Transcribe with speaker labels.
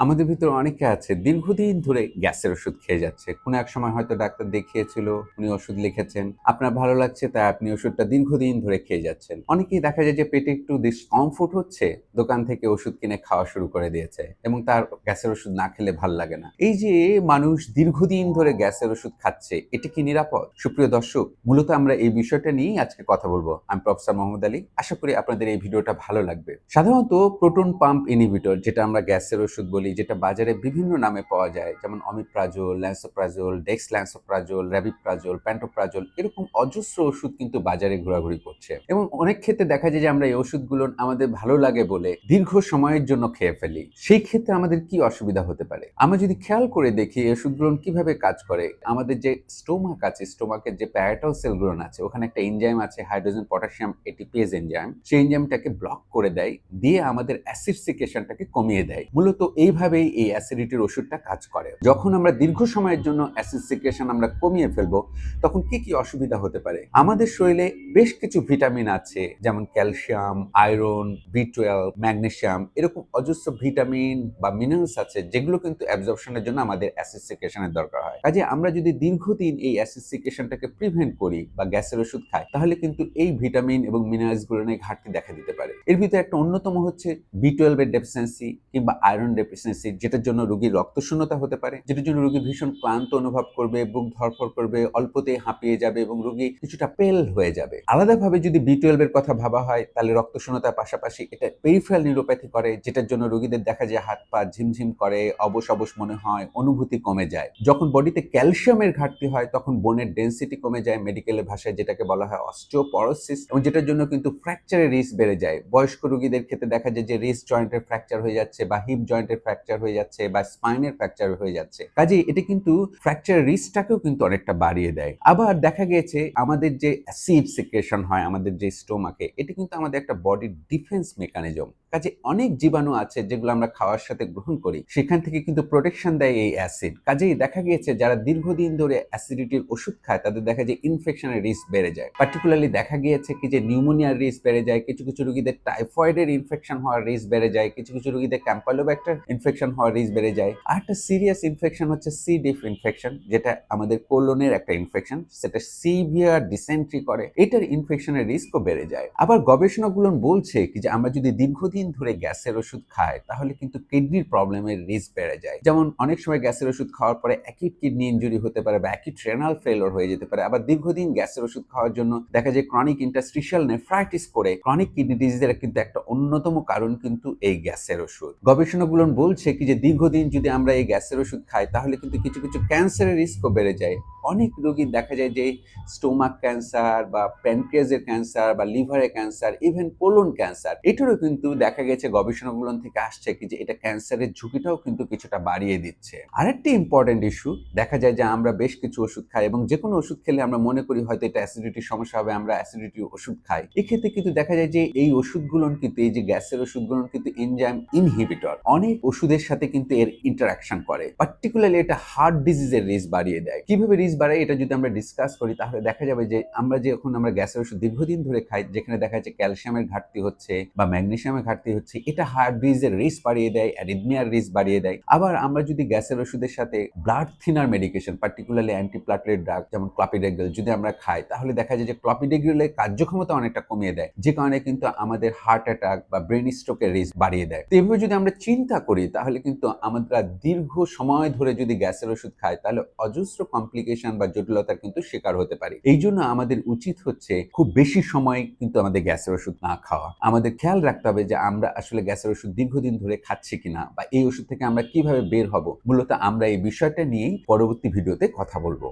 Speaker 1: আমাদের ভিতরে অনেকে আছে দীর্ঘদিন ধরে গ্যাসের ওষুধ খেয়ে যাচ্ছে। কোনো এক সময় হয়তো ডাক্তার দেখিয়েছিল, উনি ওষুধ লিখেছেন। আপনার ভালো লাগছে তাই আপনি ওষুধটা দীর্ঘদিন ধরে খেয়ে যাচ্ছেন। অনেকেই দেখা যায় যে পেটে একটু ডিসকমফোর্ট হচ্ছে, দোকান থেকে ওষুধ কিনে খাওয়া শুরু করে দিয়েছে এবং তার গ্যাসের ওষুধ না খেলে ভাল লাগে না। এই যে মানুষ দীর্ঘদিন ধরে গ্যাসের ওষুধ খাচ্ছে, এটা কি নিরাপদ? সুপ্রিয় দর্শক, মূলত আমরা এই বিষয়টা নিয়েই আজকে কথা বলবো। আমি প্রফেসর মোহাম্মদ আলী। আশা করি আপনাদের এই ভিডিওটা ভালো লাগবে। সাধারণত প্রোটন পাম্প ইনহিবিটর, যেটা আমরা গ্যাসের ওষুধ বলি, যেটা বাজারে বিভিন্ন নামে পাওয়া যায়, যেমন অমিপ্রাজোল, ল্যান্সোপ্রাজোল, ডেক্সল্যান্সোপ্রাজোল, র্যাবিপ্রাজোল, প্যান্টোপ্রাজোল, এরকম অজস্র ওষুধ কিন্তু বাজারে ঘোরাঘুরি করছে এবং অনেক ক্ষেত্রে দেখা যায় যে আমরা এই ওষুধগুলো আমাদের ভালো লাগে বলে দীর্ঘ সময়ের জন্য খেয়ে ফেলি। সেই ক্ষেত্রে আমাদের কি অসুবিধা হতে পারে? আমরা যদি খেয়াল করে দেখি এই ওষুধগুলো কিভাবে কাজ করে, আমাদের যে স্টোমাক আছে, স্টোমাকের যে প্যারাটাল সেলগুলো আছে, ওখানে একটা এনজাইম আছে, হাইড্রোজেন পটাশিয়াম এটিপেজ এনজাইম। সেই এনজাইমটাকে ব্লক করে দেয়, দিয়ে আমাদের অ্যাসিডিফিকেশনটাকে কমিয়ে দেয়। মূলত এইভাবেই এই অ্যাসিডিটির ওষুধটা কাজ করে। যখন আমরা দীর্ঘ সময়ের জন্য অ্যাসিডিফিকেশন আমরা কমিয়ে ফেলবো, তখন কি কি অসুবিধা হতে পারে? আমাদের শরীরে বেশ কিছু ভিটামিন আছে, যেমন ক্যালসিয়াম, আয়রন, বি12, ম্যাগনেসিয়াম, এরকম অজস্র ভিটামিন বা মিনারেলস আছে, যেগুলো কিন্তু অ্যাবজর্পশনের জন্য আমাদের অ্যাসিডিফিকেশনের দরকার হয়। কাজে আমরা যদি দীর্ঘদিন এই অ্যাসিডিফিকেশনটাকে প্রিভেন্ট করি বা গ্যাসের ওষুধ খাই, তাহলে কিন্তু এই ভিটামিন এবং মিনারেলস গুলো নিয়ে ঘাটতি দেখা দিতে পারে। এর ভিতরে একটা অন্যতম হচ্ছে বি12 এর ডেফিসিয়েন্সি কিংবা আয়রন ডেফিসিয়েন্সি, যেটার জন্য রোগীর রক্তশূন্যতা হতে পারে, যেটার জন্য রোগী ভীষণ ক্লান্ত অনুভব করবে, বুক ধড়ফড় করবে, অল্পতেই হাঁপিয়ে যাবে এবং রোগী কিছুটা পেল হয়ে যাবে। আলাদাভাবে যদি বি12 এর কথা ভাবা হয়, তাহলে রক্তশূন্যতার পাশাপাশি এটা পেরিফেরাল নিউরোপ্যাথি করে, যেটার জন্য রোগীদের দেখা যায় হাত পা ঝিমঝিম করে, অবশ অবশ মনে হয়, অনুভূতি কমে যায়। যখন বডিতে ক্যালসিয়ামের ঘাটতি হয়, তখন বোনের ডেনসিটি কমে যায়, মেডিকেলের ভাষায় যেটাকে বলা হয় অস্টিওপরোসিস, এবং যেটার জন্য কিন্তু ফ্র্যাকচারের রিস্ক বেড়ে যায়। বয়স্ক রোগীদের ক্ষেত্রে দেখা যায় যে রিস্ট জয়েন্টের ফ্র্যাকচার হয়ে যাচ্ছে, বা হিপ জয়েন্টের ফ্র্যাকচার হয়ে যাচ্ছে, বা স্পাইনের ফ্র্যাকচার হয়ে যাচ্ছে। কাজেই এটা কিন্তু ফ্র্যাকচারের রিস্কটাকেও কিন্তু অনেকটা বাড়িয়ে দেয়। আবার দেখা গিয়েছে আমাদের যে অ্যাসিড সিক্রেশন হয় আমাদের যে স্টোমাকে, এটা কিন্তু আমাদের একটা বডির ডিফেন্স মেকানিজম। কাজে অনেক জীবাণু আছে যেগুলো আমরা খাওয়ার সাথে গ্রহণ করি, সেখান থেকে কিন্তু প্রোটেকশন দেয় এই অ্যাসিড। কাজেই দেখা গিয়েছে যারা দীর্ঘদিন ধরে অ্যাসিডিটির ওষুধ খায়, তাদের দেখা যায় ইনফেকশনের রিস্ক বেড়ে যায়। পার্টিকুলারলি দেখা গিয়েছে কি যে নিউমোনিয়ার রিস্ক বেড়ে যায়, কিছু কিছু রোগীদের টাইফয়েডের ইনফেকশন হওয়ার রিস্ক বেড়ে যায়, কিছু কিছু রোগীদের ক্যাম্পালোব্যাক্টার ইনফেকশন হওয়ার রিস্ক বেড়ে যায়। আর একটা সিরিয়াস ইনফেকশন হচ্ছে সি ডিফ ইনফেকশন, যেটা আমাদের কোলনের একটা ইনফেকশন, সেটা সিভিয়ার ডিসেন্ট্রি করে, এটার ইনফেকশনের রিস্কও বেড়ে যায়। আবার গবেষণাগুলো বলছে কি যে আমরা যদি দীর্ঘদিন ধরে গ্যাসের ওষুধ খাই, তাহলে কিন্তু কিডনির প্রবলেমের রিস্ক বেড়ে যায়। যেমন অনেক সময় গ্যাসের ওষুধ খাওয়ার পরে অ্যাকিউট কিডনি ইনজুরি হতে পারে বা অ্যাকিউট রেনাল ফেলিওর হয়ে যেতে পারে। আবার দীর্ঘদিন গ্যাসের ওষুধ খাওয়ার জন্য দেখা যায় ক্রনিক ইন্টারস্টিশিয়াল নেফ্রাইটিস করে, ক্রনিক কিডনি ডিজিজের কিন্তু একটা অন্যতম কারণ কিন্তু এই গ্যাসের ওষুধ। গবেষণাগুলো বলছে কি যে দীর্ঘদিন যদি আমরা এই গ্যাসের ওষুধ খাই, তাহলে কিন্তু কিছু কিছু ক্যান্সারের রিস্কও বেড়ে যায়। অনেক রোগী দেখা যায় যে স্টোমাক ক্যান্সার বা প্যানক্রিয়াসের ক্যান্সার বা লিভারের ক্যান্সার, ইভেন কোলন ক্যান্সার, এটারও কিন্তু দেখা গেছে গবেষণাগুলো থেকে আসছে কি যে এটা ক্যান্সারের ঝুঁকিটাও কিন্তু কিছুটা বাড়িয়ে দিচ্ছে। আরেকটি ইম্পর্টেন্ট ইস্যু, দেখা যায় যে আমরা বেশ কিছু ওষুধ খাই এবং যে কোনো ওষুধ খেলে আমরা মনে করি হয়তো এটা অ্যাসিডিটির সমস্যা হবে, আমরা অ্যাসিডিটির ওষুধ খাই। এক্ষেত্রে কিন্তু দেখা যায় যে এই ওষুধগুলো কিন্তু, এই যে গ্যাসের ওষুধগুলো কিন্তু এনজাইম ইনহিবিটর, অনেক ওষুধের সাথে কিন্তু এর ইন্টারাকশন করে। পার্টিকুলারলি এটা হার্ট ডিজিজের রিস্ক বাড়িয়ে দেয়। কিভাবে রিস্ক বাড়ায় এটা যদি আমরা ডিসকাস করি, তাহলে দেখা যাবে যে আমরা যখন আমরা গ্যাসের ওষুধ দীর্ঘদিন ধরে খাই, যেখানে দেখা যাচ্ছে ক্যালসিয়ামের ঘাটতি হচ্ছে বা ম্যাগনেসিয়ামের ঘাটতি হচ্ছে, এটা হার্ট ডিজিজের রিস্ক বাড়িয়ে দেয়, অ্যারিথমিয়ার রিস্ক বাড়িয়ে দেয়। আবার আমরা যদি গ্যাসের ওষুধের সাথে blood thinner medication, particularly antiplatelet drug যেমন ক্লপিডেগ্রেল যদি আমরা খাই, তাহলে দেখা যায় যে ক্লপিডেগ্রেলের কার্যক্ষমতা অনেকটা কমিয়ে দেয়, যে কারণে কিন্তু আমাদের হার্ট অ্যাটাক বা ব্রেন স্ট্রোকের রিস্ক বাড়িয়ে দেয়। তো এভাবে যদি আমরা চিন্তা করি, তাহলে কিন্তু আমরা দীর্ঘ সময় ধরে যদি গ্যাসের ওষুধ খাই, তাহলে অজস্র কমপ্লিকেশন বা জটিলতার কিন্তু শিকার হতে পারি। এই জন্য আমাদের উচিত হচ্ছে খুব বেশি সময় কিন্তু আমাদের গ্যাসের ওষুধ না খাওয়া। আমাদের খেয়াল রাখতে হবে যে আমরা আসলে গ্যাসের ওষুধ দীর্ঘদিন ধরে খাচ্ছি কিনা, বা এই ওষুধ থেকে আমরা কিভাবে বের হব। মূলত আমরা এই বিষয়টা নিয়েই পরবর্তী ভিডিওতে কথা বলবো।